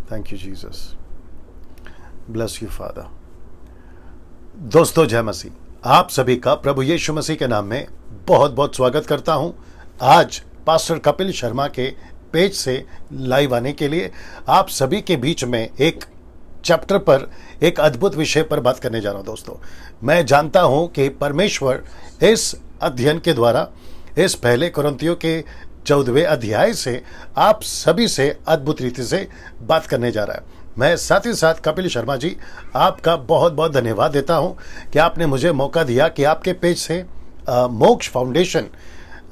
Thank you Jesus, bless you father. दोस्तों जय मसीह, आप सभी का प्रभु यीशु मसीह के नाम में बहुत बहुत स्वागत करता हूं। आज पास्टर कपिल शर्मा के पेज से लाइव आने के लिए आप सभी के बीच में एक चैप्टर पर, एक अद्भुत विषय पर बात करने जा रहा हूं। दोस्तों मैं जानता हूं कि परमेश्वर इस अध्ययन के द्वारा, इस पहले कुरिन्थियों के 14वें अध्याय से आप सभी से अद्भुत रीति से बात करने जा रहा है। मैं साथ ही साथ कपिल शर्मा जी आपका बहुत बहुत धन्यवाद देता हूं कि आपने मुझे मौका दिया कि आपके पेज से मोक्ष फाउंडेशन,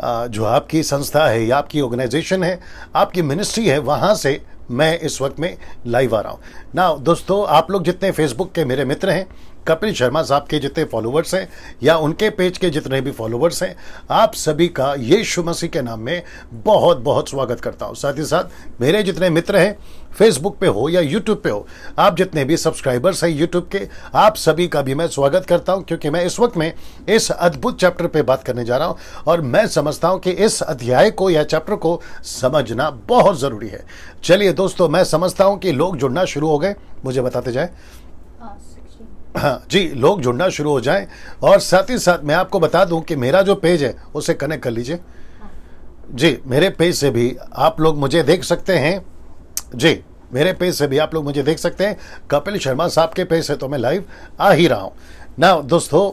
जो आपकी संस्था है या आपकी ऑर्गेनाइजेशन है, आपकी मिनिस्ट्री है, वहां से मैं इस वक्त में लाइव आ रहा हूं ना। दोस्तों आप लोग जितने फेसबुक के मेरे मित्र हैं, कपिल शर्मा साहब के जितने फॉलोवर्स हैं या उनके पेज के जितने भी फॉलोवर्स हैं, आप सभी का यीशु मसीह के नाम में बहुत बहुत स्वागत करता हूं। साथ ही साथ मेरे जितने मित्र हैं फेसबुक पे हो या यूट्यूब पे हो, आप जितने भी सब्सक्राइबर्स हैं यूट्यूब के, आप सभी का भी मैं स्वागत करता हूं, क्योंकि मैं इस वक्त में इस अद्भुत चैप्टर पे बात करने जा रहा हूं और मैं समझता हूं कि इस अध्याय को या चैप्टर को समझना बहुत जरूरी है। चलिए दोस्तों, मैं समझता हूं कि लोग जुड़ना शुरू हो गए, मुझे बताते जाए। हाँ जी, लोग जुड़ना शुरू हो जाएं। और साथ ही साथ मैं आपको बता दूं कि मेरा जो पेज है उसे कनेक्ट कर लीजिए जी। मेरे पेज से भी आप लोग मुझे देख सकते हैं जी, मेरे पेज से भी आप लोग मुझे देख सकते हैं। कपिल शर्मा साहब के पेज से तो मैं लाइव आ ही रहा हूं ना। दोस्तों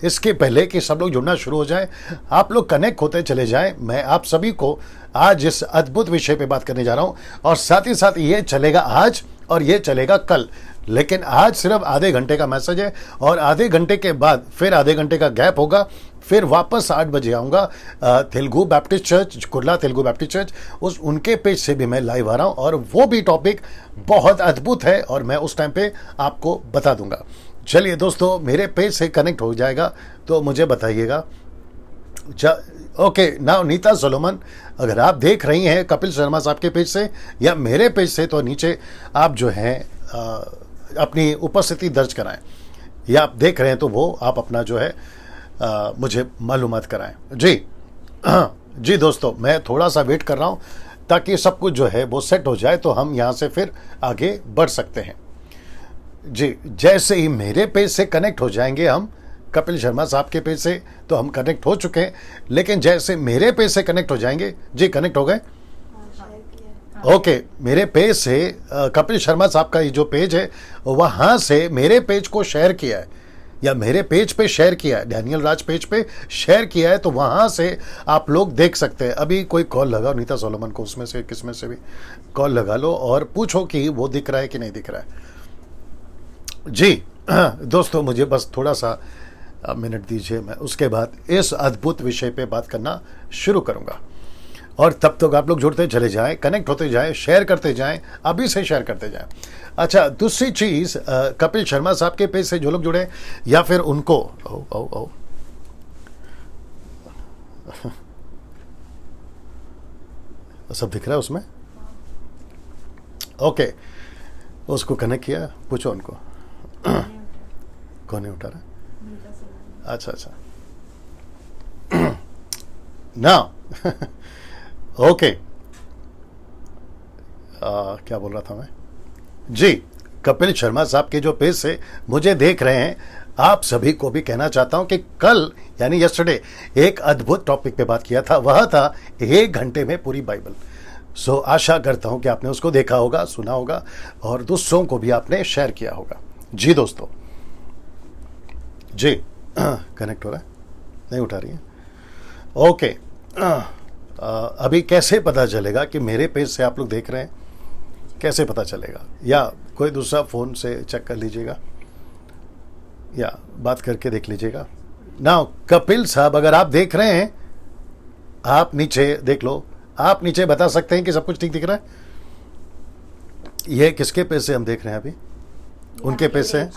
इसके पहले कि सब लोग जुड़ना शुरू हो जाएं, आप लोग कनेक्ट होते चले जाएं। मैं आप सभी को आज इस अद्भुत विषय पे बात करने जा रहा हूं और साथ ही साथ ये चलेगा आज और ये चलेगा कल, लेकिन आज सिर्फ आधे घंटे का मैसेज है और आधे घंटे के बाद फिर आधे घंटे का गैप होगा। फिर वापस 8 बजे आऊँगा Telugu baptist church, Kurla Telugu baptist church, उनके पेज से भी मैं लाइव आ रहा हूँ और वो भी टॉपिक बहुत अद्भुत है और मैं उस टाइम पे आपको बता दूंगा। चलिए दोस्तों, मेरे पेज से कनेक्ट हो जाएगा तो मुझे बताइएगा। ओके नाउ नीता सोलोमन, अगर आप देख रही हैं कपिल शर्मा साहब के पेज से या मेरे पेज से, तो नीचे आप जो हैं अपनी उपस्थिति दर्ज कराएं, या आप देख रहे हैं तो वो आप अपना जो है मुझे मालूमात कराएं जी। जी दोस्तों, मैं थोड़ा सा वेट कर रहा हूं ताकि सब कुछ जो है वो सेट हो जाए तो हम यहां से फिर आगे बढ़ सकते हैं जी। जैसे ही मेरे पेज से कनेक्ट हो जाएंगे हम, कपिल शर्मा साहब के पेज से तो हम कनेक्ट हो चुके हैं, लेकिन जैसे मेरे पेज से कनेक्ट हो जाएंगे जी, कनेक्ट हो गए ओके। मेरे पेज से कपिल शर्मा साहब का ये जो पेज है वहां से मेरे पेज को शेयर किया है या मेरे पेज पे शेयर किया है, डैनियल राज पेज पे शेयर किया है, तो वहां से आप लोग देख सकते हैं। अभी कोई कॉल लगाओ नीता सोलोमन को, उसमें से किसमें से भी कॉल लगा लो और पूछो कि वो दिख रहा है कि नहीं दिख रहा है जी। दोस्तों मुझे बस थोड़ा सा मिनट दीजिए, मैं उसके बाद इस अद्भुत विषय पे बात करना शुरू करूंगा और तब तक आप लोग जुड़ते चले जाएं, कनेक्ट होते जाएं, शेयर करते जाएं, अभी से शेयर करते जाएं। अच्छा, दूसरी चीज, कपिल शर्मा साहब के पेज से जो लोग जुड़े या फिर उनको सब दिख रहा है उसमें ओके। उसको कनेक्ट किया, पूछो उनको। कौन नहीं उठा रहा? अच्छा ना ओके। क्या बोल रहा था मैं जी। कपिल शर्मा साहब के जो पेज से मुझे देख रहे हैं, आप सभी को भी कहना चाहता हूं कि कल यानी यस्टरडे एक अद्भुत टॉपिक पे बात किया था, वह था 1 घंटे में पूरी बाइबल। सो आशा करता हूं कि आपने उसको देखा होगा, सुना होगा और दूसरों को भी आपने शेयर किया होगा जी। दोस्तों जी कनेक्ट हो रहा है? नहीं उठा रही है ओके। अभी कैसे पता चलेगा कि मेरे पेज से आप लोग देख रहे हैं? कैसे पता चलेगा? या कोई दूसरा फ़ोन से चेक कर लीजिएगा या बात करके देख लीजिएगा ना। कपिल साहब अगर आप देख रहे हैं, आप नीचे देख लो, आप नीचे बता सकते हैं कि सब कुछ ठीक दिख रहा है। ये किसके पेज से हम देख रहे हैं? अभी उनके पेज से।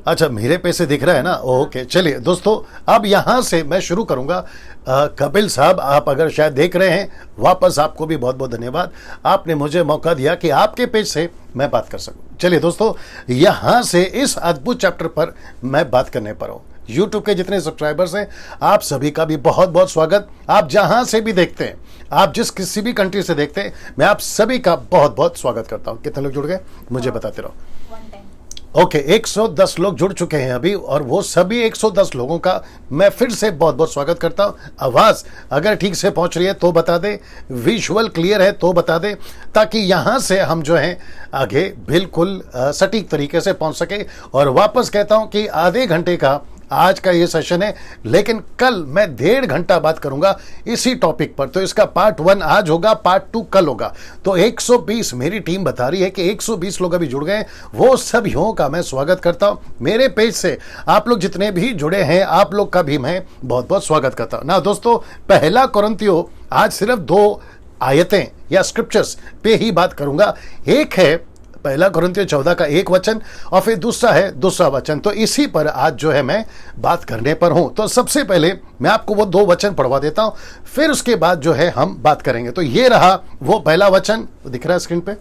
अच्छा, मेरे पेज से दिख रहा है ना, ओके। चलिए दोस्तों, अब यहां से मैं शुरू करूंगा। कपिल साहब, आप अगर शायद देख रहे हैं, वापस आपको भी बहुत बहुत धन्यवाद, आपने मुझे मौका दिया कि आपके पेज से मैं बात कर सकूं। चलिए दोस्तों, यहां से इस अद्भुत चैप्टर पर मैं बात करने पर हूं। यूट्यूब के जितने सब्सक्राइबर्स हैं, आप सभी का भी बहुत बहुत स्वागत। आप जहां से भी देखते हैं, आप जिस किसी भी कंट्री से देखते हैं, मैं आप सभी का बहुत बहुत स्वागत करता हूं। कितने लोग जुड़ गए मुझे बताते रहो। ओके, 110 लोग जुड़ चुके हैं अभी, और वो सभी 110 लोगों का मैं फिर से बहुत बहुत स्वागत करता हूं। आवाज़ अगर ठीक से पहुंच रही है तो बता दे, विजुअल क्लियर है तो बता दे, ताकि यहां से हम जो है आगे बिल्कुल सटीक तरीके से पहुंच सके। और वापस कहता हूं कि आधे घंटे का आज का ये सेशन है, लेकिन कल मैं 1.5 घंटा बात करूंगा इसी टॉपिक पर। तो इसका पार्ट 1 आज होगा, पार्ट 2 कल होगा। तो 120 मेरी टीम बता रही है कि 120 लोग अभी जुड़ गए, वो सभी का मैं स्वागत करता हूं। मेरे पेज से आप लोग जितने भी जुड़े हैं, आप लोग का भी मैं बहुत बहुत स्वागत करता हूं ना। दोस्तों, पहला कोरिन्थियों आज सिर्फ 2 आयतें या स्क्रिप्चर्स पे ही बात करूंगा। एक है पहला कोरिन्थियों 14 का 1 वचन, और फिर दूसरा है 2 वचन। तो इसी पर आज जो है मैं बात करने पर हूं। तो सबसे पहले मैं आपको वो 2 वचन पढ़वा देता हूं, फिर उसके बाद जो है हम बात करेंगे। तो ये रहा वो पहला वचन, दिख रहा है स्क्रीन पे।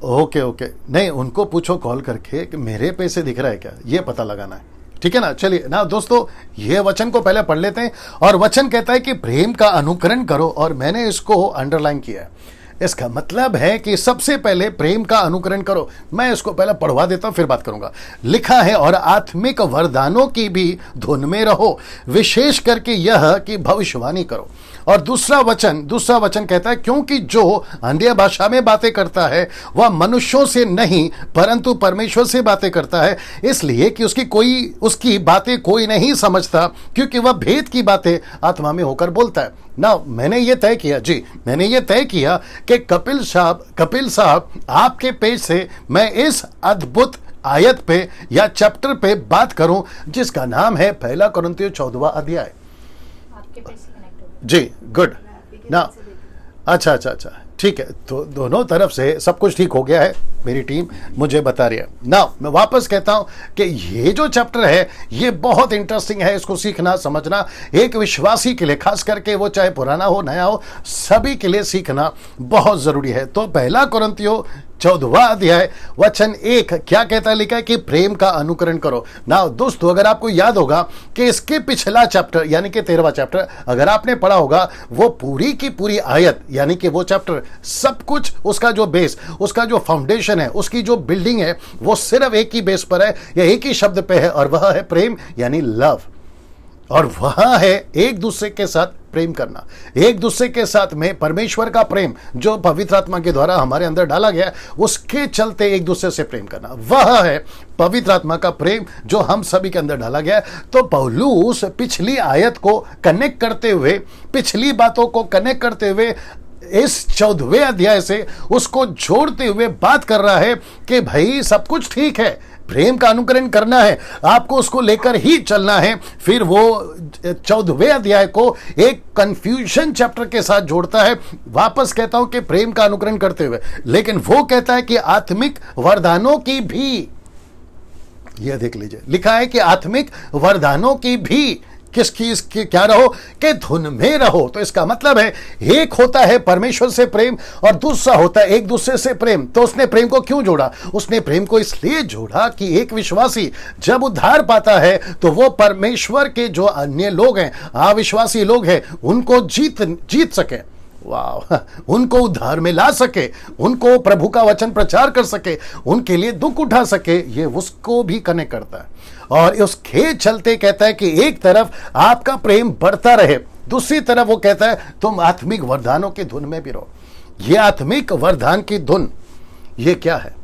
ओके, नहीं उनको पूछो कॉल करके कि मेरे पे से दिख रहा है क्या, ये पता लगाना है, ठीक है ना। चलिए ना दोस्तों, ये वचन को पहले पढ़ लेते हैं। और वचन कहता है कि प्रेम का अनुकरण करो, और मैंने इसको अंडरलाइन किया है। इसका मतलब है कि सबसे पहले प्रेम का अनुकरण करो। मैं इसको पहले पढ़वा देता हूं, फिर बात करूंगा। लिखा है, और आत्मिक वरदानों की भी धुन में रहो, विशेष करके यह कि भविष्यवाणी करो। और दूसरा वचन कहता है, क्योंकि जो अन्य भाषा में बातें करता है वह मनुष्यों से नहीं परंतु परमेश्वर से बातें करता है, इसलिए कि उसकी बातें कोई नहीं समझता, क्योंकि वह भेद की बातें आत्मा में होकर बोलता है ना। मैंने ये तय किया कि कपिल साहब आपके पेज से मैं इस अद्भुत आयत पे या चैप्टर पे बात करूं, जिसका नाम है पहला कोरिन्थियों 14वां अध्याय। आपके पेज से कनेक्ट हो जी, गुड ना। अच्छा, ठीक है। तो दोनों तरफ से सब कुछ ठीक हो गया है, मेरी टीम मुझे बता रही है ना। मैं वापस कहता हूं कि ये जो चैप्टर है ये बहुत इंटरेस्टिंग है। इसको सीखना समझना एक विश्वासी के लिए, खास करके वो चाहे पुराना हो नया हो, सभी के लिए सीखना बहुत जरूरी है। तो पहला कोरिन्थियों 14वां अध्याय वचन 1 क्या कहता है, लिखा है कि प्रेम का अनुकरण करो ना। दोस्तों, अगर आपको याद होगा कि इसके पिछला चैप्टर यानी कि 13वां चैप्टर अगर आपने पढ़ा होगा, वो पूरी की पूरी आयत यानी कि वो चैप्टर सब कुछ, उसका जो बेस, उसका जो फाउंडेशन है, उसकी जो बिल्डिंग है, वो सिर्फ एक ही बेस पर है या एक ही शब्द पे है, और वह है प्रेम यानी लव। और वह है एक दूसरे के साथ प्रेम करना, एक दूसरे के साथ में परमेश्वर का प्रेम जो पवित्र आत्मा के द्वारा हमारे अंदर डाला गया, उसके चलते एक दूसरे से प्रेम करना। वह है पवित्र आत्मा का प्रेम जो हम सभी के अंदर डाला गया। तो पौलुस पिछली आयत को कनेक्ट करते हुए, पिछली बातों को कनेक्ट करते हुए इस 14वें अध्याय से उसको जोड़ते हुए बात कर रहा है कि भाई सब कुछ ठीक है, प्रेम का अनुकरण करना है, आपको उसको लेकर ही चलना है। फिर वो 14वें अध्याय को एक कंफ्यूजन चैप्टर के साथ जोड़ता है। वापस कहता हूं कि प्रेम का अनुकरण करते हुए, लेकिन वो कहता है कि आत्मिक वरदानों की भी, यह देख लीजिए, लिखा है कि आत्मिक वरदानों की भी किसकी क्या रहो, कि धुन में रहो। तो इसका मतलब है एक होता है परमेश्वर से प्रेम और दूसरा होता है एक दूसरे से प्रेम। तो उसने प्रेम को क्यों जोड़ा? उसने प्रेम को इसलिए जोड़ा कि एक विश्वासी जब उद्धार पाता है तो वो परमेश्वर के जो अन्य लोग हैं, अविश्वासी लोग हैं, उनको जीत सके, वाह, उनको उद्धार में ला सके, उनको प्रभु का वचन प्रचार कर सके, उनके लिए दुख उठा सके, ये उसको भी कनेक्ट करता है। और उसके चलते कहता है कि एक तरफ आपका प्रेम बढ़ता रहे, दूसरी तरफ वो कहता है तुम आत्मिक वरदानों की धुन में भी रहो। ये आत्मिक वरदान की धुन, ये क्या है?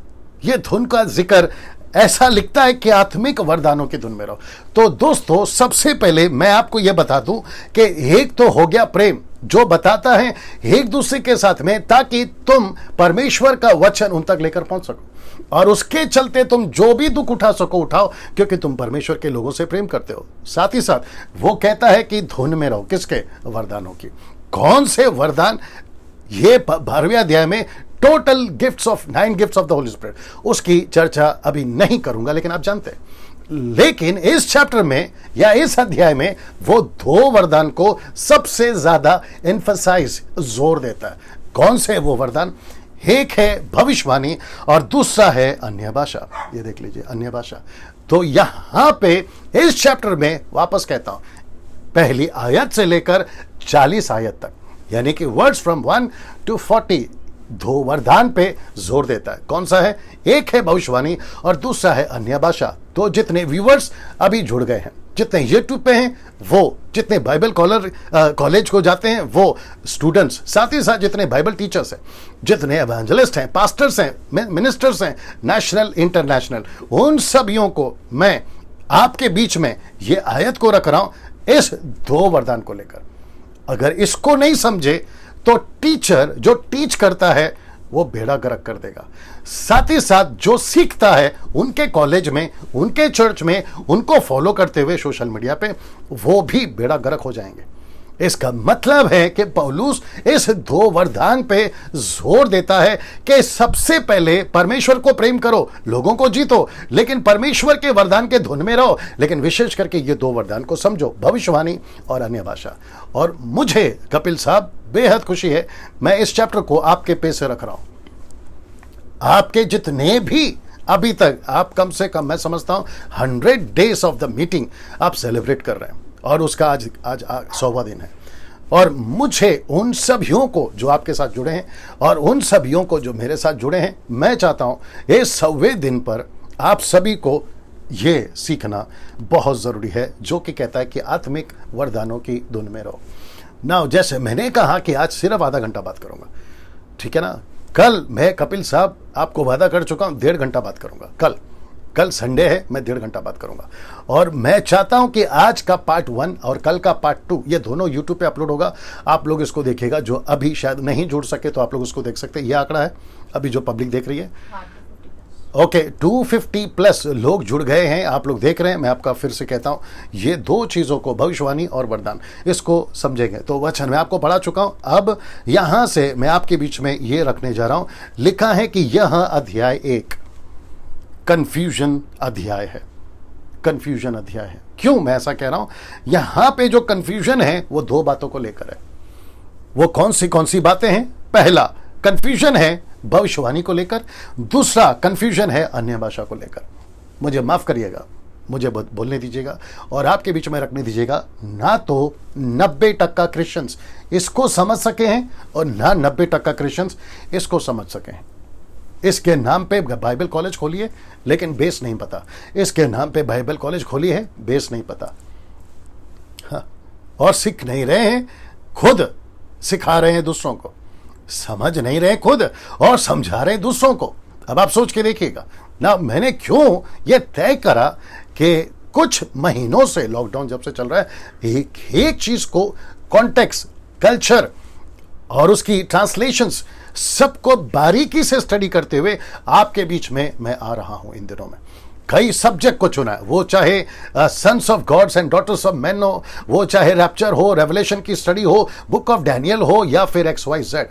ये धुन का जिक्र ऐसा लिखता है कि आत्मिक वरदानों की धुन में रहो। तो दोस्तों, सबसे पहले मैं आपको यह बता दूं कि एक तो हो गया प्रेम जो बताता है एक दूसरे के साथ में, ताकि तुम परमेश्वर का वचन उन तक लेकर पहुंच सको और उसके चलते तुम जो भी दुख उठा सको उठाओ, क्योंकि तुम परमेश्वर के लोगों से प्रेम करते हो। साथ ही साथ वो कहता है कि धुन में रहो, किसके? वरदानों की। कौन से वरदान? ये 12वें अध्याय में total gifts of 9 gifts of the Holi spirit, उसकी चर्चा अभी नहीं करूंगा, लेकिन आप जानते हैं। लेकिन इस चैप्टर में या इस अध्याय में वो 2 वरदान को सबसे ज्यादा एम्फसाइज, जोर देता है। कौन से वो वरदान? एक है भविष्यवाणी और दूसरा है अन्य भाषा। ये देख लीजिए, अन्य भाषा। तो यहां पे इस चैप्टर में वापस कहता हूं, पहली आयत से लेकर 40 आयत तक, यानी कि वर्ड्स फ्रॉम 1 to 40 दो वरदान पे जोर देता है। कौन सा है? एक है भविष्यवाणी और दूसरा है अन्य भाषा। तो जितने व्यूअर्स अभी जुड़ गए हैं, जितने यूट्यूब पे हैं वो, जितने बाइबल कॉलेज को जाते हैं वो स्टूडेंट्स, साथ ही साथ जितने बाइबल टीचर्स हैं, जितने एवेंजलिस्ट हैं, पास्टर्स हैं, मिनिस्टर्स हैं, नेशनल इंटरनेशनल, उन सभियों को मैं आपके बीच में ये आयत को रख रहा हूं इस दो वरदान को लेकर। अगर इसको नहीं समझे तो टीचर जो टीच करता है वो बेड़ा गर्क कर देगा। साथ ही साथ जो सीखता है उनके कॉलेज में, उनके चर्च में, उनको फॉलो करते हुए सोशल मीडिया पे, वो भी बेड़ा गर्क हो जाएंगे। इसका मतलब है कि पौलुस इस दो वरदान पे जोर देता है कि सबसे पहले परमेश्वर को प्रेम करो, लोगों को जीतो, लेकिन परमेश्वर के वरदान के धुन में रहो, लेकिन विशेष करके ये दो वरदान को समझो, भविष्यवाणी और अन्य भाषा। और मुझे कपिल साहब बेहद खुशी है, मैं इस चैप्टर को आपके पे से रख रहा हूं। आपके जितने भी अभी तक आप कम से कम मैं समझता हूं 100 डेज ऑफ द मीटिंग आप सेलिब्रेट कर रहे हैं और उसका आज 100वां दिन है। और मुझे उन सभियों को जो आपके साथ जुड़े हैं और उन सभियों को जो मेरे साथ जुड़े हैं, मैं चाहता हूं इस 100वें दिन पर आप सभी को ये सीखना बहुत जरूरी है, जो कि कहता है कि आत्मिक वरदानों की धुन में रहो। ना जैसे मैंने कहा कि आज सिर्फ आधा घंटा बात करूंगा, ठीक है ना। कल मैं कपिल साहब आपको वादा कर चुका हूं 1.5 घंटा बात करूंगा। कल संडे है, मैं 1.5 घंटा बात करूंगा। और मैं चाहता हूं कि आज का पार्ट 1 और कल का पार्ट 2 ये दोनों यूट्यूब पे अपलोड होगा। आप लोग इसको देखिएगा, जो अभी शायद नहीं जुड़ सके तो आप लोग उसको देख सकते हैं। ये आंकड़ा है अभी जो पब्लिक देख रही है। ओके, 250+ लोग जुड़ गए हैं, आप लोग देख रहे हैं। मैं आपका फिर से कहता हूं, ये दो चीजों को, भविष्यवाणी और वरदान, इसको समझेंगे। तो वचन मैं आपको पढ़ा चुका हूं, अब यहां से मैं आपके बीच में ये रखने जा रहा हूं। लिखा है कि यह अध्याय 1 कंफ्यूजन अध्याय है। कंफ्यूजन अध्याय है। क्यों मैं ऐसा कह रहा हूं? यहां पे जो कंफ्यूजन है वो दो बातों को लेकर है। वो कौन सी बातें हैं? पहला कंफ्यूजन है भविष्यवाणी को लेकर, दूसरा कंफ्यूजन है अन्य भाषा को लेकर। मुझे माफ करिएगा, मुझे बोलने दीजिएगा और आपके बीच में रखने दीजिएगा। ना तो 90% क्रिश्चियंस इसको समझ सके हैं और ना 90% क्रिश्चियंस इसको समझ सके हैं। इसके नाम पे बाइबल कॉलेज खोलिए लेकिन बेस नहीं पता। इसके नाम पे बाइबल कॉलेज खोली है, बेस नहीं पता। हाँ, और सीख नहीं रहे हैं, खुद सिखा रहे हैं दूसरों को, समझ नहीं रहे खुद और समझा रहे दूसरों को। अब आप सोच के देखिएगा ना, मैंने क्यों ये तय करा कि कुछ महीनों से, लॉकडाउन जब से चल रहा है, एक चीज को कॉन्टेक्स्ट, कल्चर और उसकी ट्रांसलेशंस सबको बारीकी से स्टडी करते हुए आपके बीच में मैं आ रहा हूं। इन दिनों में कई सब्जेक्ट को चुना है, वो चाहे sons of gods and daughters of man हो, वो चाहे रैप्चर हो, रेवलेशन की स्टडी हो, बुक ऑफ डैनियल हो, या फिर XYZ।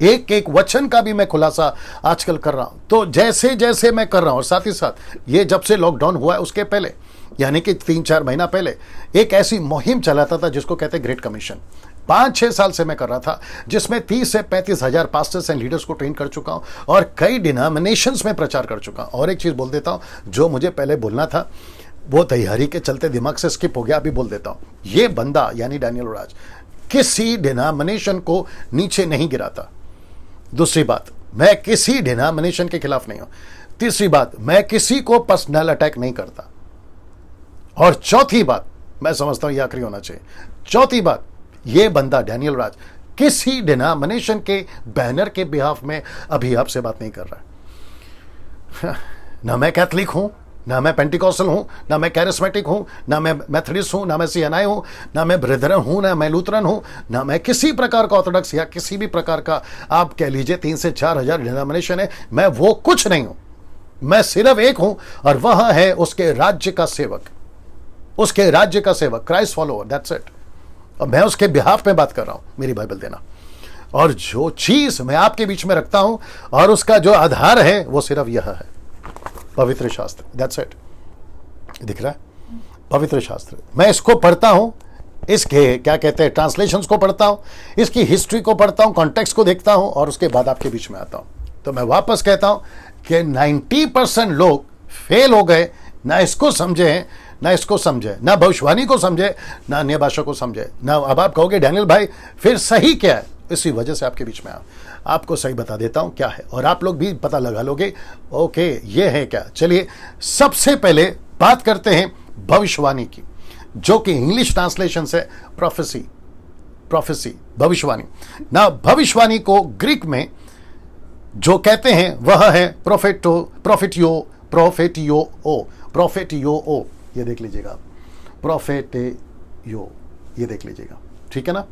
एक एक वचन का भी मैं खुलासा आजकल कर रहा हूं। तो जैसे जैसे मैं कर रहा हूं, और साथ ही साथ ये जब से लॉकडाउन हुआ है उसके पहले, यानी कि 3-4 महीना पहले, एक ऐसी मुहिम चलाता था जिसको कहते हैं ग्रेट कमीशन। 5-6 साल से मैं कर रहा था, जिसमें 30 से 35 हजार पास्टर्स एंड लीडर्स को ट्रेन कर चुका हूं और कई डिनोमिनेशंस में प्रचार कर चुका हूं। और एक चीज बोल देता हूं, जो मुझे पहले बोलना था वो तैयारी के चलते दिमाग से स्किप हो गया, अभी बोल देता हूं। ये बंदा यानी डैनियल राज किसी डिनोमिनेशन को नीचे नहीं गिराता। दूसरी बात, मैं किसी डिनोमिनेशन के खिलाफ नहीं हूं। तीसरी बात, मैं किसी को पर्सनल अटैक नहीं करता। और चौथी बात, मैं समझता हूं ये आखिरी होना चाहिए, चौथी बात, ये बंदा डैनियल राज किसी डिनोमिनेशन के बैनर के बिहाफ में अभी आपसे बात नहीं कर रहा है। ना मैं कैथलिक हूं, ना मैं पेंटिकॉस्टल हूं, ना मैं कैरिस्मेटिक हूं, ना मैं मेथोडिस्ट हूं, ना मैं CNI हूं, ना मैं ब्रदरन हूं, ना मैं लूथरन हूं, ना मैं किसी प्रकार का ऑर्थोडॉक्स या किसी भी प्रकार का, आप कह लीजिए 3 से 4 हजार डिनोमिनेशन है, मैं वो कुछ नहीं हूं। मैं सिर्फ एक हूं और वह है उसके राज्य का सेवक, उसके राज्य का सेवक, क्राइस्ट फॉलोअर, दैट्स इट। और मैं उसके बिहाफ में बात कर रहा हूं, मेरी बाइबल देना। और जो चीज मैं आपके बीच में रखता हूं और उसका जो आधार है वो सिर्फ यह है, पवित्र शास्त्र, दैट्स इट। दिख रहा है? पवित्र शास्त्र। मैं इसको पढ़ता हूं, इसके क्या कहते हैं ट्रांसलेशंस को पढ़ता हूं, इसकी हिस्ट्री को पढ़ता हूं, कॉन्टेक्स्ट को देखता हूं और उसके बाद आपके बीच में आता हूं। तो मैं वापस कहता हूं कि 90% लोग फेल हो गए ना इसको समझे हैं, ना इसको समझे, ना भविष्यवाणी को समझे, ना अन्य भाषा को समझे, ना। अब आप कहोगे डैनियल भाई फिर सही क्या है, इसी वजह से आपके बीच में आपको सही बता देता हूं क्या है, और आप लोग भी पता लगा लोगे ओके ये है क्या। चलिए सबसे पहले बात करते हैं भविष्यवाणी की, जो कि इंग्लिश ट्रांसलेशन से प्रोफेसी भविष्यवाणी ना। भविष्यवाणी को ग्रीक में जो कहते हैं वह है प्रोफेटियो। ये देख लीजिएगा, प्रोफेटियो, ये देख लीजिएगा, ठीक है ना।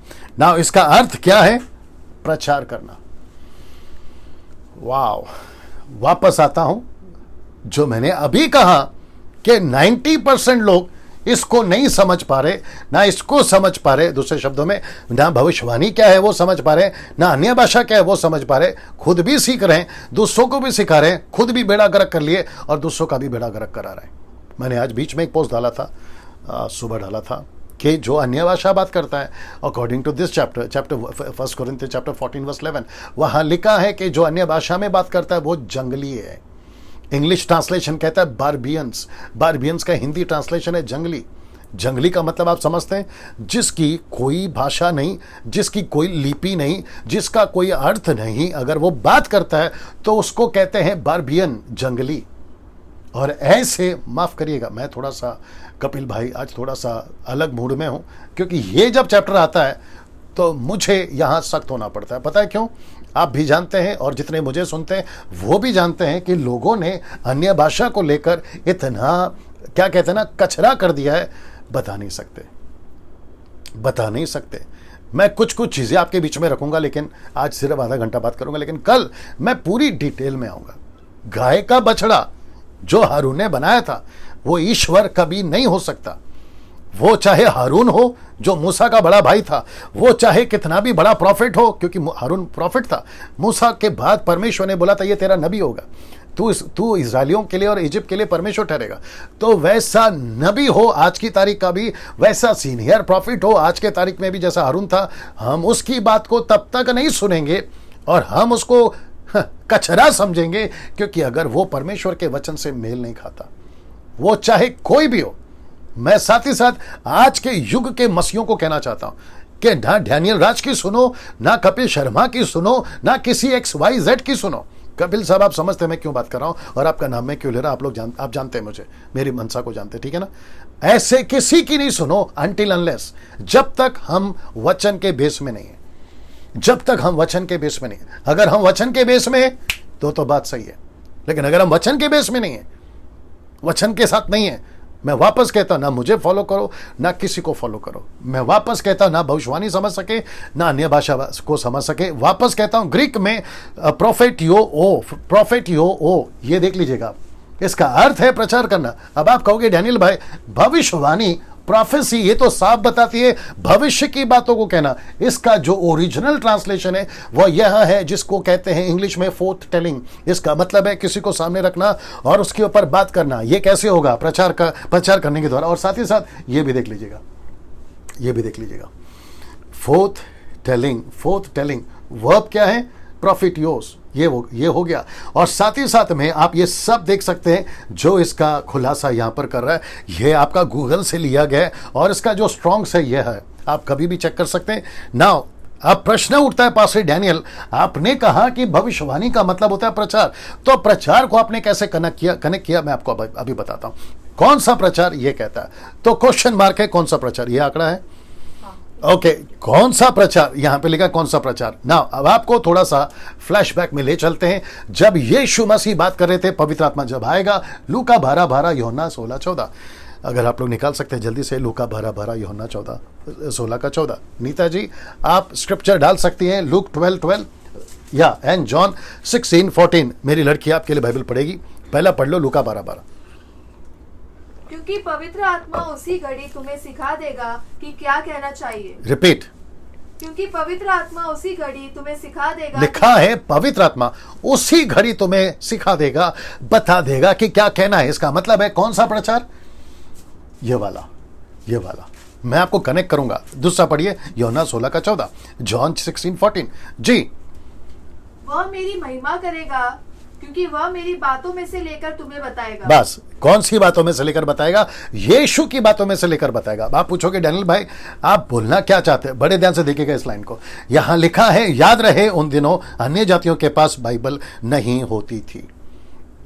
इसका अर्थ क्या है? प्रचार करना। वाव, वापस आता हूं, जो मैंने अभी कहा कि 90% लोग इसको नहीं समझ पा रहे, ना इसको समझ पा रहे। दूसरे शब्दों में, ना भविष्यवाणी क्या है वो समझ पा रहे, ना अन्य भाषा क्या है वो समझ पा रहे। खुद भी सीख रहे हैं, दूसरों को भी सिखा रहे हैं, खुद भी बेड़ा गर्क कर लिए और दूसरों का भी बेड़ा गर्क करा रहे हैं। मैंने आज बीच में एक पोस्ट डाला था, सुबह डाला था, कि जो अन्य भाषा बात करता है, according to this chapter 1 Corinthians chapter 14 verse 11, वहां लिखा है कि जो अन्य भाषा में बात करता है वो जंगली है। इंग्लिश ट्रांसलेशन कहता है बारबियंस का हिंदी ट्रांसलेशन है जंगली। जंगली का मतलब आप समझते हैं, जिसकी कोई भाषा नहीं, जिसकी कोई लिपि नहीं, जिसका कोई अर्थ नहीं, अगर वो बात करता है तो उसको कहते हैं बारबियन, जंगली। और ऐसे, माफ करिएगा, मैं थोड़ा सा, कपिल भाई आज थोड़ा सा अलग मूड में हूं, क्योंकि ये जब चैप्टर आता है तो मुझे यहां सख्त होना पड़ता है। पता है क्यों? आप भी जानते हैं और जितने मुझे सुनते हैं वो भी जानते हैं कि लोगों ने अन्य भाषा को लेकर इतना, क्या कहते हैं ना, कचरा कर दिया है, बता नहीं सकते। मैं कुछ चीजें आपके बीच में रखूंगा, लेकिन आज सिर्फ आधा घंटा बात करूंगा, लेकिन कल मैं पूरी डिटेल में आऊंगा। गाय का बछड़ा जो हारून ने बनाया था वो ईश्वर कभी नहीं हो सकता। वो चाहे हारून हो जो मूसा का बड़ा भाई था, वो चाहे कितना भी बड़ा प्रॉफिट हो, क्योंकि हारून प्रॉफिट था। मूसा के बाद परमेश्वर ने बोला था ये तेरा नबी होगा, तू इजराइलियों के लिए और इजिप्ट के लिए परमेश्वर ठहरेगा। तो वैसा नबी हो आज की तारीख का भी, वैसा सीनियर प्रॉफिट हो आज के तारीख में भी जैसा हारून था। हम उसकी बात को तब तक नहीं सुनेंगे और हम उसको कचरा समझेंगे, क्योंकि अगर वो परमेश्वर के वचन से मेल नहीं खाता, वो चाहे कोई भी हो। मैं साथ ही साथ आज के युग के मसीहों को कहना चाहता हूं कि ना डैनियल राज की सुनो, ना कपिल शर्मा की सुनो, ना किसी XYZ की सुनो। कपिल साहब, आप समझते हैं मैं क्यों बात कर रहा हूं और आपका नाम मैं क्यों ले रहा हूं, आप जानते हैं मुझे, मेरी मनसा को जानते हैं, ठीक है ना। ऐसे किसी की नहीं सुनो अनटिल अनलेस, जब तक हम वचन के बेस में नहीं है, जब तक हम वचन के बेस में नहीं है। अगर हम वचन के बेस में है तो बात सही है, लेकिन अगर हम वचन के बेस में नहीं है, वचन के साथ नहीं है, मैं वापस कहता हूं, ना मुझे फॉलो करो, ना किसी को फॉलो करो। मैं वापस कहता हूं, ना भविष्यवाणी समझ सके, ना अन्य भाषा को समझ सके। वापस कहता हूं, ग्रीक में प्रोफेटियो, ये देख लीजिएगा, इसका अर्थ है प्रचार करना। अब आप कहोगे डैनियल भाई भविष्यवाणी, प्रोफेसी, ये तो साफ बताती है भविष्य की बातों को कहना। इसका जो ओरिजिनल ट्रांसलेशन है वो यह है, जिसको कहते हैं इंग्लिश में फोर्थ टेलिंग। इसका मतलब है किसी को सामने रखना और उसके ऊपर बात करना। ये कैसे होगा? प्रचार करने के द्वारा। और साथ ही साथ ये भी देख लीजिएगा, फोर्थ टेलिंग वर्ब क्या है? प्रॉफिटियोस। ये हो गया। और साथ ही साथ में आप ये सब देख सकते हैं, जो इसका खुलासा यहां पर कर रहा है ये आपका गूगल से लिया गया है, और इसका जो स्ट्रॉन्ग्स है ये है, आप कभी भी चेक कर सकते हैं। नाउ अब प्रश्न उठता है, पास्टर डैनियल आपने कहा कि भविष्यवाणी का मतलब होता है प्रचार, तो प्रचार को आपने कैसे कनेक्ट किया? मैं आपको अभी बताता हूं। कौन सा प्रचार ये कहता है, तो क्वेश्चन मार्क है, कौन सा प्रचार, ये आंकड़ा है, ओके कौन सा प्रचार, यहां पे लिखा कौन सा प्रचार। ना अब आपको थोड़ा सा फ्लैशबैक में ले चलते हैं, जब यीशु मसीह बात कर रहे थे, पवित्र आत्मा जब आएगा, लूका 12:12, यूहन्ना 16:14। अगर आप लोग निकाल सकते हैं जल्दी से, लूका 12:12, यूहन्ना 16:14। नीता जी आप स्क्रिप्चर डाल सकती हैं, लूक 12:12 या एंड जॉन 16:14। मेरी लड़की आपके लिए बाइबल पढ़ेगी, पहला पढ़ लो लूका 12:12। क्योंकि पवित्र आत्मा उसी घड़ी तुम्हें सिखा देगा कि क्या कहना चाहिए। रिपीट। क्योंकि पवित्र आत्मा उसी घड़ी तुम्हें सिखा देगा। लिखा है पवित्र आत्मा उसी घड़ी तुम्हें सिखा देगा, बता देगा कि क्या कहना है। इसका मतलब है कौन सा प्रचार? ये वाला। मैं आपको कनेक्ट करूंगा। दूसरा पढ़िए, यूहन्ना 16:14, जॉन 16:14। जी, वह मेरी महिमा करेगा क्योंकि वह मेरी बातों में से लेकर तुम्हें बताएगा। बस कौन सी बातों में से लेकर बताएगा? यीशु की बातों में से लेकर बताएगा। आप पूछोगे डैनियल भाई आप बोलना क्या चाहते हैं? बड़े ध्यान से देखिएगा इस लाइन को। यहां लिखा है, याद रहे उन दिनों अन्य जातियों के पास बाइबल नहीं होती थी।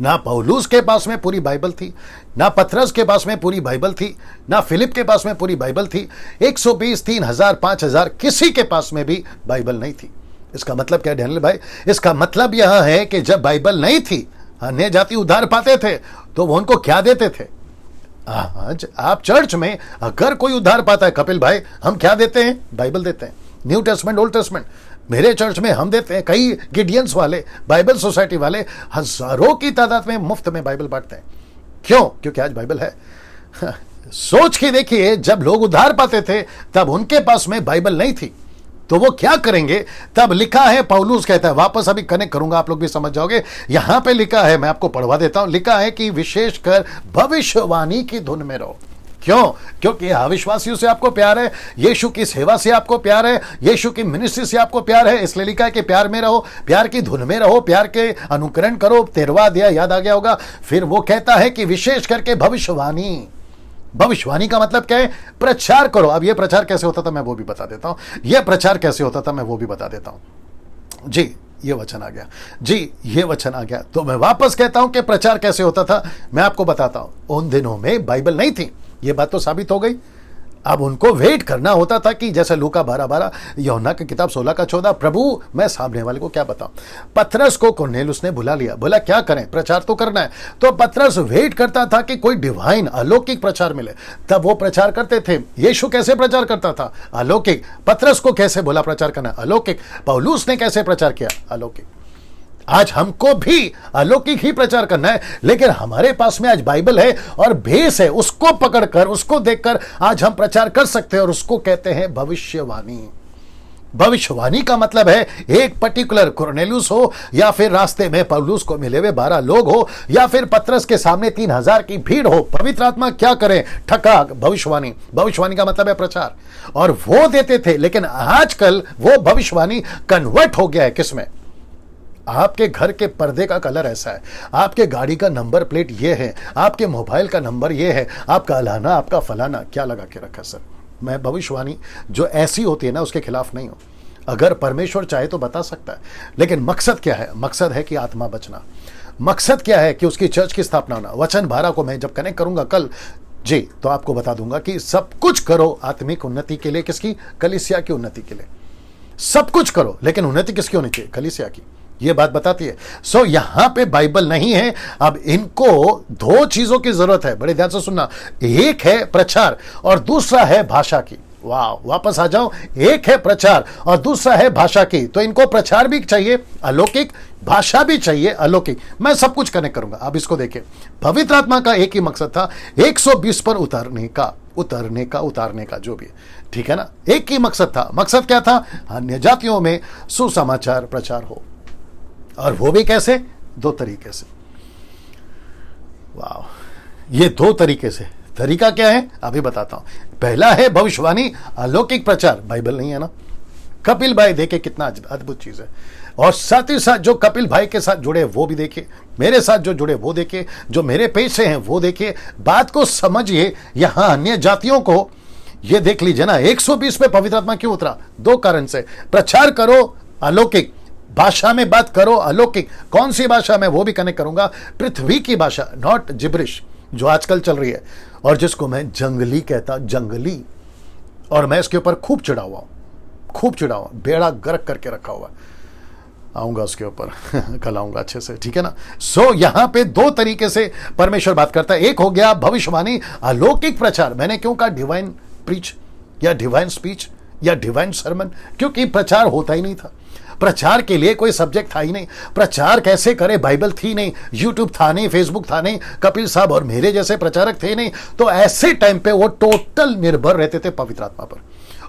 ना पौलुस के पास में पूरी बाइबल थी, ना पतरस के पास में पूरी बाइबल थी, ना फिलिप के पास में पूरी बाइबल थी। 120, 3000, 5000 किसी के पास में भी बाइबल नहीं थी। इसका मतलब क्या है डैनियल भाई? इसका मतलब यह है कि जब बाइबल नहीं थी, अन्य जाति उद्धार पाते थे तो वो उनको क्या देते थे? आज आप चर्च में अगर कोई उद्धार पाता है कपिल भाई, हम क्या देते हैं? बाइबल देते हैं। New testament, old testament. मेरे चर्च में हम देते हैं। कई गिडियंस वाले, बाइबल सोसाइटी वाले हजारों की तादाद में मुफ्त में बाइबल बांटते हैं। क्यों? क्योंकि आज बाइबल है। सोच के देखिए, जब लोग उद्धार पाते थे तब उनके पास में बाइबल नहीं थी, तो वो क्या करेंगे? तब लिखा है, पौलुस कहता है, वापस अभी कनेक्ट करूंगा, आप लोग भी समझ जाओगे। यहां पे लिखा है, मैं आपको पढ़वा देता हूं। लिखा है कि विशेषकर भविष्यवाणी की धुन में रहो। क्यों? क्योंकि अविश्वासियों से आपको प्यार है, यीशु की सेवा से आपको प्यार है, यीशु की मिनिस्ट्री से आपको प्यार है। इसलिए लिखा है कि प्यार में रहो, प्यार की धुन में रहो, प्यार के अनुकरण करो। 13वां अध्याय याद आ गया होगा। फिर वो कहता है कि विशेष करके भविष्यवाणी। भविष्यवाणी का मतलब क्या है? प्रचार करो। अब यह प्रचार कैसे होता था मैं वो भी बता देता हूं। यह प्रचार कैसे होता था मैं वो भी बता देता हूं। जी ये वचन आ गया, जी ये वचन आ गया। तो मैं वापस कहता हूं कि प्रचार कैसे होता था, मैं आपको बताता हूं। उन दिनों में बाइबल नहीं थी, ये बात तो साबित हो गई। अब उनको वेट करना होता था कि जैसे लूका 12:12, यूहन्ना की किताब 16:14, प्रभु मैं सामने वाले को क्या बताऊं। पतरस को कुरनेलियुस ने बुला लिया, बोला क्या करें, प्रचार तो करना है। तो पतरस वेट करता था कि कोई डिवाइन अलौकिक प्रचार मिले, तब वो प्रचार करते थे। यीशु कैसे प्रचार करता था? अलौकिक। पतरस को कैसे बोला प्रचार करना? अलौकिक। पौलुस ने कैसे प्रचार किया? अलौकिक। आज हमको भी अलौकिक ही प्रचार करना है, लेकिन हमारे पास में आज बाइबल है और भेस है, उसको पकड़कर, उसको देखकर आज हम प्रचार कर सकते हैं, और उसको कहते हैं भविष्यवाणी। भविष्यवाणी का मतलब है एक पर्टिकुलर कुरनेलियुस हो, या फिर रास्ते में पौलुस को मिले हुए 12 लोग हो, या फिर पतरस के सामने 3000 की भीड़ हो। पवित्र आत्मा क्या करे? ठकाक भविष्यवाणी। भविष्यवाणी का मतलब है प्रचार, और वो देते थे। लेकिन आजकल वो भविष्यवाणी कन्वर्ट हो गया है किसमें? आपके घर के पर्दे का कलर ऐसा है, आपके गाड़ी का नंबर प्लेट ये है, आपके मोबाइल का नंबर ये है, आपका अलाना, आपका फलाना क्या लगा के रखा सर? मैं भविष्यवाणी जो ऐसी होती है ना उसके खिलाफ नहीं हूं। अगर परमेश्वर चाहे तो बता सकता है, लेकिन मकसद क्या है? मकसद है कि आत्मा बचना। मकसद क्या है? कि उसकी चर्च की स्थापना होना। वचन 12 को मैं जब कनेक्ट करूंगा कल जी, तो आपको बता दूंगा कि सब कुछ करो आत्मिक उन्नति के लिए। किसकी? कलीसिया की उन्नति के लिए। सब कुछ करो, लेकिन उन्नति किसकी होनी चाहिए? कलीसिया की। ये बात बताती है। सो यहां पे बाइबल नहीं है। अब इनको दो चीजों की जरूरत है, बड़े ध्यान से सुनना। एक है प्रचार और दूसरा है भाषा की। वाह, वापस आ जाओ। एक है प्रचार और दूसरा है भाषा की। तो इनको प्रचार भी चाहिए अलौकिक, भाषा भी चाहिए अलौकिक। मैं सब कुछ कनेक्ट करूंगा। अब इसको देखिए, पवित्र आत्मा का एक ही मकसद था, 120 पर उतारने का जो भी, ठीक है ना। एक ही मकसद था। मकसद क्या था? अन्य जातियों में सुसमाचार प्रचार हो, और वो भी कैसे? 2 तरीके से। वाह, ये 2 तरीके से। तरीका क्या है अभी बताता हूं। पहला है भविष्यवाणी, अलौकिक प्रचार। बाइबल नहीं है ना। कपिल भाई देखे कितना अद्भुत चीज है। और साथ ही साथ जो कपिल भाई के साथ जुड़े वो भी देखिए, मेरे साथ जो जुड़े वो देखिए, जो मेरे पेज से हैं वो देखिए। बात को समझिए। यहां अन्य जातियों को ये देख लीजिए ना, 120 पे पवित्र आत्मा क्यों उतरा? 2 कारण से। प्रचार करो अलौकिक, भाषा में बात करो अलौकिक। कौन सी भाषा? में वो भी कनेक्ट करूंगा। पृथ्वी की भाषा, नॉट जिब्रिश जो आजकल चल रही है, और जिसको मैं जंगली कहता, जंगली। और मैं इसके ऊपर खूब चिढ़ा हुआ हूं, खूब चिढ़ा हुआ, बेड़ा गर्क करके रखा हुआ। आऊंगा उसके ऊपर कल आऊंगा अच्छे से, ठीक है ना। सो यहां पे 2 तरीके से परमेश्वर बात करता है। एक हो गया भविष्यवाणी, अलौकिक प्रचार। मैंने क्यों कहा डिवाइन प्रीच या डिवाइन स्पीच या डिवाइन सरमन? क्योंकि प्रचार होता ही नहीं था। प्रचार के लिए कोई सब्जेक्ट था ही नहीं। प्रचार कैसे करे? बाइबल थी नहीं, यूट्यूब था नहीं, फेसबुक था नहीं, कपिल साहब और मेरे जैसे प्रचारक थे नहीं। तो ऐसे टाइम पे वो टोटल निर्भर रहते थे पवित्र आत्मा पर,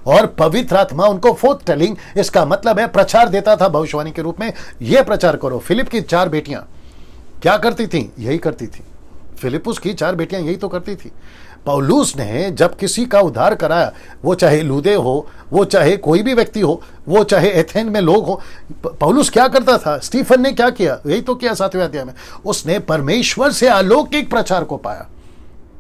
और पवित्र आत्मा उनको फोर्थ टेलिंग, इसका मतलब है प्रचार देता था भविष्यवाणी के रूप में। यह प्रचार करो। फिलिप की 4 बेटियां क्या करती थी? यही करती थी। फिलिपुस की 4 बेटियां यही तो करती थी। पौलुस ने जब किसी का उद्धार कराया, वो चाहे लूदे हो, वो चाहे कोई भी व्यक्ति हो, वो चाहे एथेन में लोग हो, पौलुस क्या करता था? स्टीफन ने क्या किया? यही तो किया 7वें अध्याय में, उसने परमेश्वर से अलौकिक प्रचार को पाया।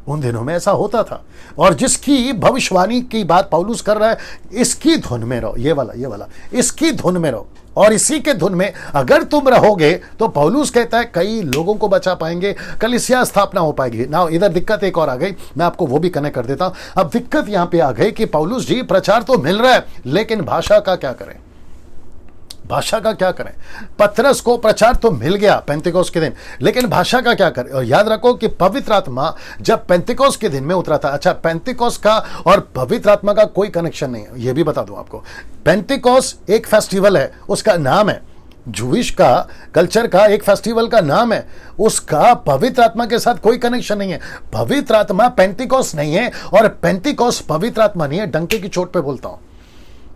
उन दिनों में ऐसा होता था। और जिसकी भविष्यवाणी की बात पौलुस कर रहा है, इसकी धुन में रहो, ये वाला इसकी धुन में रहो, और इसी के धुन में अगर तुम रहोगे तो पौलुस कहता है कई लोगों को बचा पाएंगे, कलीसिया स्थापना हो पाएगी ना। इधर दिक्कत एक और आ गई, मैं आपको वो भी कनेक्ट कर देता हूं। अब दिक्कत यहां पे आ गई कि पौलुस जी प्रचार तो मिल रहा है, लेकिन भाषा का क्या करें? भाषा का क्या करें? पतरस को प्रचार तो मिल गया पेंतिकोस के दिन, लेकिन भाषा का क्या करें? और याद रखो कि पवित्र आत्मा जब पेंतिकोस के दिन में उतरा था। अच्छा, पेंतिकोस का और पवित्र आत्मा का कोई कनेक्शन नहीं है, यह भी बता दूं आपको। पेंतिकोस एक फेस्टिवल है, उसका नाम है, जूइश का कल्चर का एक फेस्टिवल का नाम है, उसका पवित्र आत्मा के साथ कोई कनेक्शन नहीं है। पवित्र आत्मा पेंतिकोस नहीं है, और पेंतिकोस पवित्र आत्मा नहीं है। डंके की चोट पे बोलता हूं।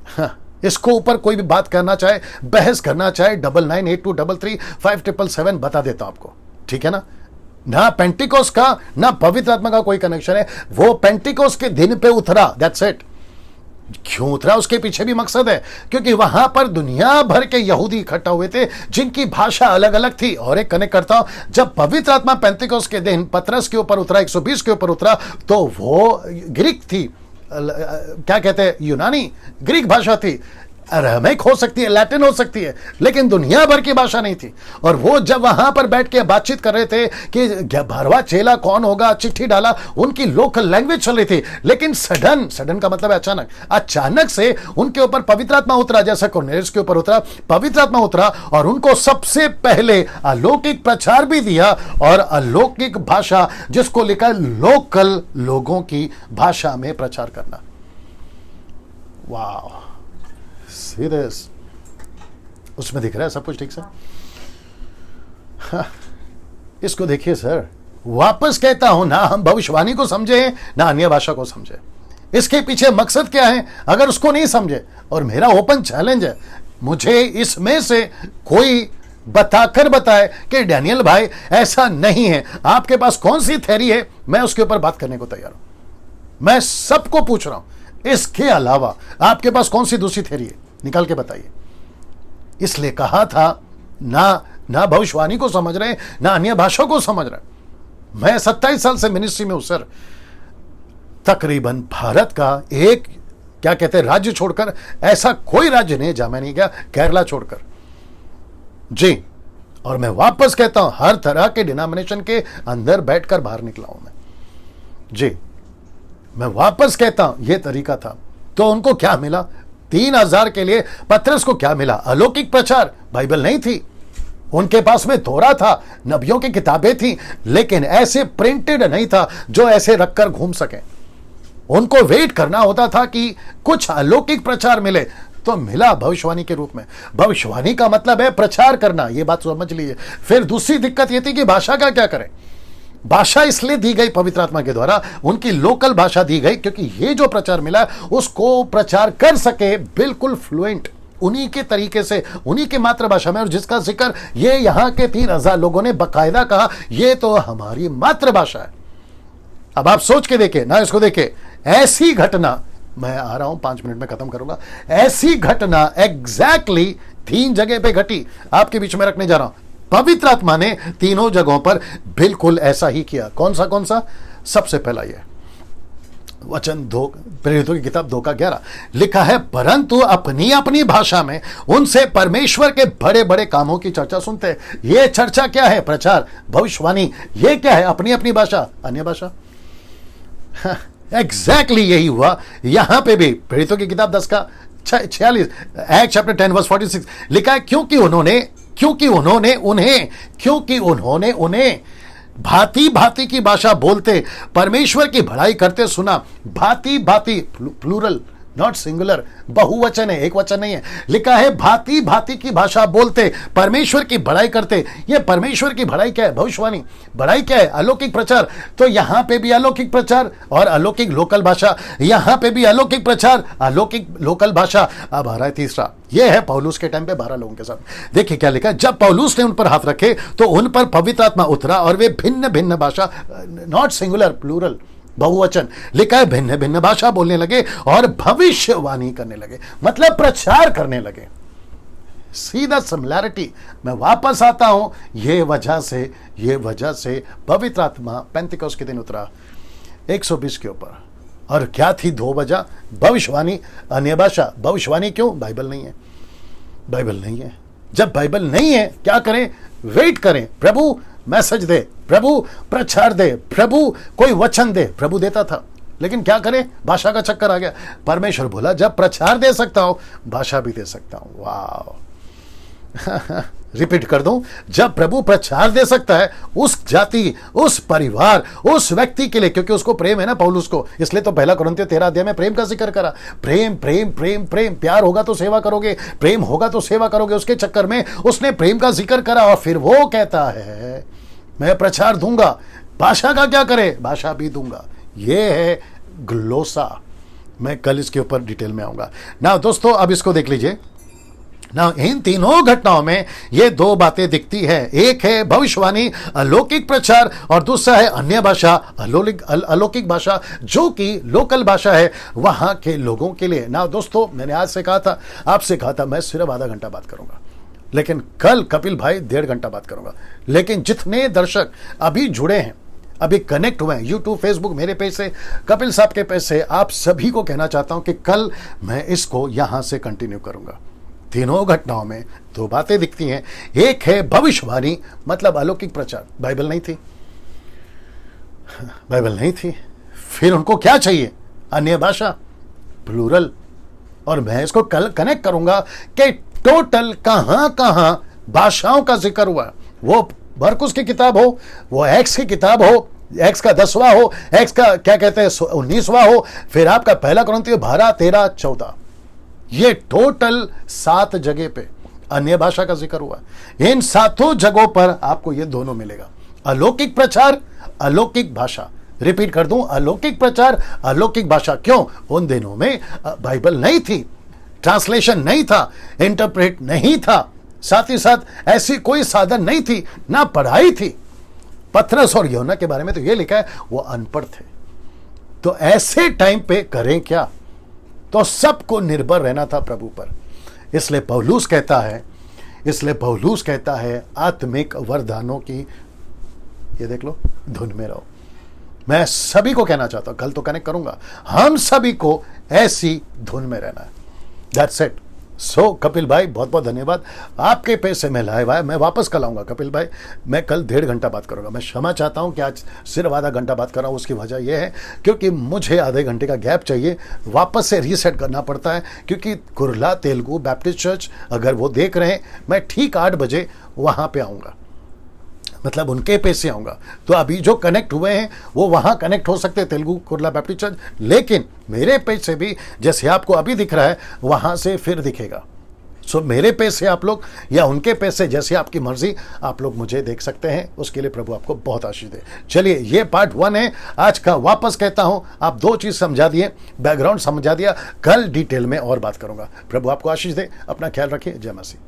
हाँ, इसको ऊपर कोई भी बात करना चाहे, बहस करना चाहे, 9982333577 बता देता हूं आपको, ठीक है ना? ना पेंटिकोस का ना पवित्र आत्मा का कोई कनेक्शन है। वो पेंटिकोस के दिन पे उतरा, दैट्स इट। क्यों उतरा उसके पीछे भी मकसद है, क्योंकि वहां पर दुनिया भर के यहूदी इकट्ठा हुए थे जिनकी भाषा अलग अलग थी। और एक कनेक्ट करता हूं, जब पवित्र आत्मा पेंटिकोस के दिन पतरस के ऊपर उतरा, 120 के ऊपर उतरा, तो वो ग्रीक थी, क्या कहते हैं, यूनानी ग्रीक भाषा थी। अरामिक हो सकती है, लैटिन हो सकती है, लेकिन दुनिया भर की भाषा नहीं थी। और वो जब वहां पर बैठ के बातचीत कर रहे थे कि 12वां चेला कौन होगा, चिट्ठी डाला, उनकी लोकल लैंग्वेज चल रही थी। लेकिन सडन का मतलब है अचानक से उनके ऊपर पवित्र आत्मा उतरा, जैसा कुरनेलियुस के ऊपर उतरा, पवित्र आत्मा उतरा, और उनको सबसे पहले अलौकिक प्रचार भी दिया। और अलौकिक भाषा, जिसको लिखा लोकल लोगों की भाषा में प्रचार करना। वाह, सीरियस, उसमें दिख रहा है सब कुछ ठीक से? हाँ, इसको देखिए सर, वापस कहता हूं, ना हम भविष्यवाणी को समझे ना अन्य भाषा को समझे। इसके पीछे मकसद क्या है अगर उसको नहीं समझे? और मेरा ओपन चैलेंज है, मुझे इसमें से कोई बताकर बताए कि डैनियल भाई ऐसा नहीं है, आपके पास कौन सी थ्योरी है, मैं उसके ऊपर बात करने को तैयार हूं। मैं सबको पूछ रहा हूं, इसके अलावा आपके पास कौन सी दूसरी थ्योरी है, निकाल के बताइए। इसलिए कहा था, ना भविष्यवाणी को समझ रहे, ना अन्य भाषा को समझ रहे। मैं 27 साल से मिनिस्ट्री में हूं सर। तकरीबन भारत का एक, क्या कहते हैं, राज्य छोड़कर ऐसा कोई राज्य नहीं जहां मैं नहीं गया, केरला छोड़कर जी। और मैं वापस कहता हूं, हर तरह के डिनोमिनेशन के अंदर बैठकर बाहर निकला हूं मैं जी। मैं वापस कहता हूं, यह तरीका था। तो उनको क्या मिला? 3000 के लिए पतरस को क्या मिला? अलौकिक प्रचार। बाइबल नहीं थी उनके पास में, तोरा था, नबियों की किताबें थी, लेकिन ऐसे प्रिंटेड नहीं था जो ऐसे रखकर घूम सके। उनको वेट करना होता था कि कुछ अलौकिक प्रचार मिले, तो मिला भविष्यवाणी के रूप में। भविष्यवाणी का मतलब है प्रचार करना, यह बात समझ लीजिए। फिर दूसरी दिक्कत यह थी कि भाषा का क्या करें? भाषा इसलिए दी गई पवित्र आत्मा के द्वारा, उनकी लोकल भाषा दी गई, क्योंकि ये जो प्रचार मिला उसको प्रचार कर सके बिल्कुल फ्लुएंट, उन्हीं के तरीके से, उन्हीं के मातृभाषा में। और जिसका जिक्र ये यहां के 3000 लोगों ने बकायदा कहा, ये तो हमारी मातृभाषा है। अब आप सोच के देखें ना, इसको देखें, ऐसी घटना, मैं आ रहा हूं 5 मिनट में खत्म करूंगा, ऐसी घटना एग्जैक्टली 3 जगह पे घटी, आपके बीच में रखने जा रहा हूं। पवित्र आत्मा ने तीनों जगहों पर बिल्कुल ऐसा ही किया। कौन सा? सबसे पहला यह वचन 2 प्रेरितों की किताब 2:11 लिखा है, परंतु अपनी अपनी भाषा में उनसे परमेश्वर के बड़े बड़े कामों की चर्चा सुनते हैं। यह चर्चा क्या है? प्रचार, भविष्यवाणी। यह क्या है? अपनी अपनी भाषा, अन्य भाषा। एग्जैक्टली यही हुआ यहां पे भी। प्रेरितों की किताब 10:46, एक्ट चैप्टर 10:46 लिखा है, क्योंकि उन्होंने उन्हें भांति भांति की भाषा बोलते परमेश्वर की भलाई करते सुना। भांति भांति, प्लूरल नॉट सिंगुलर, बहुवचन है, एक वचन नहीं है। लिखा है भांति भांति की भाषा बोलते परमेश्वर की भलाई करते। ये परमेश्वर की भलाई क्या है? भविष्यवाणी। भलाई क्या है? अलौकिक प्रचार। तो यहां पे भी अलौकिक प्रचार और अलौकिक लोकल भाषा, यहां पे भी अलौकिक प्रचार, अलौकिक लोकल भाषा। अब आ रहा है तीसरा, यह है पौलुस के टाइम पे 12 लोगों के साथ। देखिए क्या लिखा है, जब पौलुस ने उन पर हाथ रखे तो उन पर पवित्र आत्मा उतरा और वे भिन्न भिन्न भाषा, नॉट सिंगुलर, प्लूरल, बहुवचन लिखा है, भिन्न भिन्न भाषा बोलने लगे और भविष्यवाणी करने लगे, मतलब प्रचार करने लगे। सीधा सिमिलैरिटी। मैं वापस आता हूं, ये वजह से पवित्र आत्मा पेंतिकोस्त के दिन उतरा 120 के ऊपर। और क्या थी 2 वजह? भविष्यवाणी, अन्य भाषा। भविष्यवाणी क्यों? बाइबल नहीं है। बाइबल नहीं है। जब बाइबल नहीं है क्या करें? वेट करें, प्रभु मैसेज दे, प्रभु प्रचार दे, प्रभु कोई वचन दे। प्रभु देता था, लेकिन क्या करें? भाषा का चक्कर आ गया। परमेश्वर बोला जब प्रचार दे सकता हूं, भाषा भी दे सकता हूं। वाह रिपीट कर दूं, जब प्रभु प्रचार दे सकता है उस जाति, उस परिवार, उस व्यक्ति के लिए, क्योंकि उसको प्रेम है ना पौलुस को, इसलिए तो 1 कुरिन्थियों 13 अध्याय में प्रेम का जिक्र करा। प्रेम प्रेम प्रेम प्रेम, प्यार होगा तो सेवा करोगे, प्रेम होगा तो सेवा करोगे। उसके चक्कर में उसने प्रेम का जिक्र करा और फिर वो कहता है मैं प्रचार दूंगा। भाषा का क्या करे? भाषा भी दूंगा। ये है ग्लोसा। मैं कल इसके ऊपर डिटेल में आऊंगा ना। दोस्तों अब इसको देख लीजिए ना, इन तीनों घटनाओं में ये 2 बातें दिखती है। एक है भविष्यवाणी, अलौकिक प्रचार, और दूसरा है अन्य भाषा, अलौकिक भाषा, जो कि लोकल भाषा है वहां के लोगों के लिए। ना दोस्तों, मैंने आज से कहा था, आपसे कहा था मैं सिर्फ आधा घंटा बात करूंगा, लेकिन कल कपिल भाई 1.5 घंटा बात करूंगा। लेकिन जितने दर्शक अभी जुड़े हैं, अभी कनेक्ट हुए हैं यूट्यूब, फेसबुक, मेरे पेज से, कपिल साहब के पेज से, आप सभी को कहना चाहता हूं कि कल मैं इसको यहां से कंटिन्यू करूंगा। तीनों घटनाओं में 2 बातें दिखती हैं। एक है भविष्यवाणी, मतलब अलौकिक प्रचार। बाइबल नहीं थी, बाइबल नहीं थी। फिर उनको क्या चाहिए? अन्य भाषा, प्लूरल। और मैं इसको कल कनेक्ट करूंगा कि टोटल कहां भाषाओं का जिक्र हुआ। वो मरकुस की किताब हो, वो एक्स की किताब हो, एक्स का 10वां हो, एक्स का क्या कहते हैं 19वां हो, फिर आपका 1 कुरिन्थियों 12, 13, 14, ये टोटल 7 जगह पे अन्य भाषा का जिक्र हुआ। इन 7 जगहों पर आपको ये दोनों मिलेगा, अलौकिक प्रचार, अलौकिक भाषा। रिपीट कर दूं, अलौकिक प्रचार, अलौकिक भाषा। क्यों? उन दिनों में बाइबल नहीं थी, ट्रांसलेशन नहीं था, इंटरप्रेट नहीं था, साथ ही साथ ऐसी कोई साधन नहीं थी, ना पढ़ाई थी। पतरस और यूहन्ना के बारे में तो ये लिखा है वो अनपढ़ थे। तो ऐसे टाइम पे करें क्या? तो सबको निर्भर रहना था प्रभु पर। इसलिए पौलुस कहता है आत्मिक वरदानों की, ये देख लो, धुन में रहो। मैं सभी को कहना चाहता हूं, कल तो कनेक्ट करूंगा, हम सभी को ऐसी धुन में रहना है। That's it. सो कपिल भाई बहुत बहुत धन्यवाद, आपके पेज से मैं लाइव आया। मैं वापस कल आऊंगा कपिल भाई, मैं कल 1.5 घंटा बात करूंगा। मैं क्षमा चाहता हूं कि आज सिर्फ आधा घंटा बात कर रहा हूं। उसकी वजह यह है क्योंकि मुझे आधे घंटे का गैप चाहिए, वापस से रीसेट करना पड़ता है। क्योंकि कुर्ला तेलुगु बैप्टिस्ट चर्च अगर वो देख रहे हैं, मैं ठीक 8 बजे वहां पे आऊंगा, मतलब उनके पेज से आऊंगा। तो अभी जो कनेक्ट हुए हैं वो वहां कनेक्ट हो सकते हैं, तेलुगु कुर्ला बैप्टिस्ट चर्च, लेकिन मेरे पेज से भी जैसे आपको अभी दिख रहा है वहां से फिर दिखेगा। सो मेरे पेज से आप लोग या उनके पेज से, जैसे आपकी मर्जी, आप लोग मुझे देख सकते हैं। उसके लिए प्रभु आपको बहुत आशीष दे। चलिए, ये पार्ट 1 है आज का। वापस कहता हूं, आप 2 चीज समझा दिए, बैकग्राउंड समझा दिया, कल डिटेल में और बात करूंगा। प्रभु आपको आशीष दे। अपना ख्याल रखिए। जय मसीह।